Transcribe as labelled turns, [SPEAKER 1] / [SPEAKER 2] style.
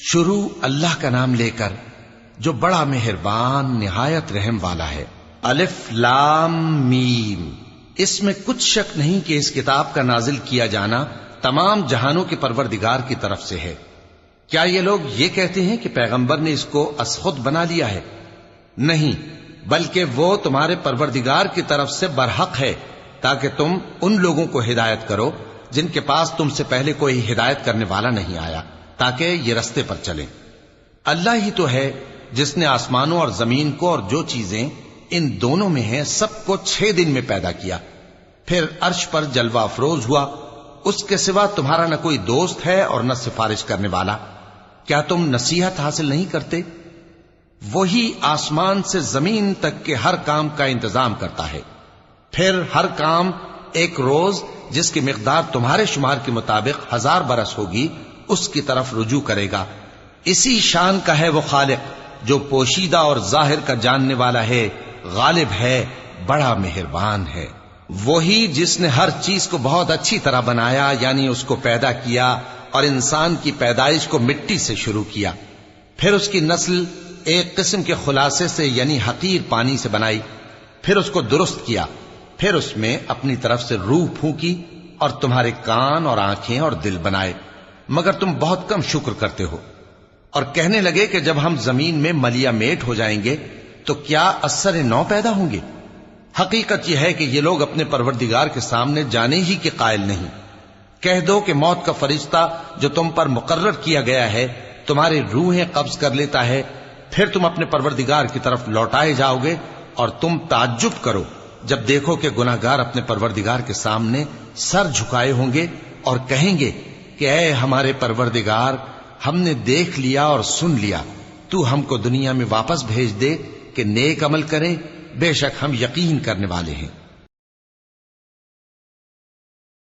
[SPEAKER 1] شروع اللہ کا نام لے کر جو بڑا مہربان نہایت رحم والا ہے۔ الف لام میم۔ اس میں کچھ شک نہیں کہ اس کتاب کا نازل کیا جانا تمام جہانوں کے پروردگار کی طرف سے ہے۔ کیا یہ لوگ یہ کہتے ہیں کہ پیغمبر نے اس کو از خود بنا لیا ہے؟ نہیں، بلکہ وہ تمہارے پروردگار کی طرف سے برحق ہے، تاکہ تم ان لوگوں کو ہدایت کرو جن کے پاس تم سے پہلے کوئی ہدایت کرنے والا نہیں آیا، تاکہ یہ رستے پر چلیں۔ اللہ ہی تو ہے جس نے آسمانوں اور زمین کو اور جو چیزیں ان دونوں میں ہیں سب کو 6 دن میں پیدا کیا، پھر عرش پر جلوہ افروز ہوا۔ اس کے سوا تمہارا نہ کوئی دوست ہے اور نہ سفارش کرنے والا۔ کیا تم نصیحت حاصل نہیں کرتے؟ وہی آسمان سے زمین تک کے ہر کام کا انتظام کرتا ہے، پھر ہر کام ایک روز جس کی مقدار تمہارے شمار کے مطابق 1000 برس ہوگی اس کی طرف رجوع کرے گا۔ اسی شان کا ہے وہ خالق جو پوشیدہ اور ظاہر کا جاننے والا ہے، غالب ہے، بڑا مہربان ہے۔ وہی جس نے ہر چیز کو بہت اچھی طرح بنایا، یعنی اس کو پیدا کیا اور انسان کی پیدائش کو مٹی سے شروع کیا، پھر اس کی نسل ایک قسم کے خلاصے سے یعنی حقیر پانی سے بنائی، پھر اس کو درست کیا، پھر اس میں اپنی طرف سے روح پھونکی اور تمہارے کان اور آنکھیں اور دل بنائے، مگر تم بہت کم شکر کرتے ہو۔ اور کہنے لگے کہ جب ہم زمین میں ملیا میٹ ہو جائیں گے تو کیا اثر نو پیدا ہوں گے؟ حقیقت یہ ہے کہ یہ لوگ اپنے پروردگار کے سامنے جانے ہی کے قائل نہیں۔ کہہ دو کہ موت کا فرشتہ جو تم پر مقرر کیا گیا ہے تمہاری روحیں قبض کر لیتا ہے، پھر تم اپنے پروردگار کی طرف لوٹائے جاؤ گے، اور تم تعجب کرو جب دیکھو کہ گناہگار اپنے پروردگار کے سامنے سر جھکائے ہوں گے اور کہیں گے کہ اے ہمارے پروردگار، ہم نے دیکھ لیا اور سن لیا، تو ہم کو دنیا میں واپس بھیج دے کہ نیک عمل کریں، بے شک ہم یقین کرنے والے ہیں۔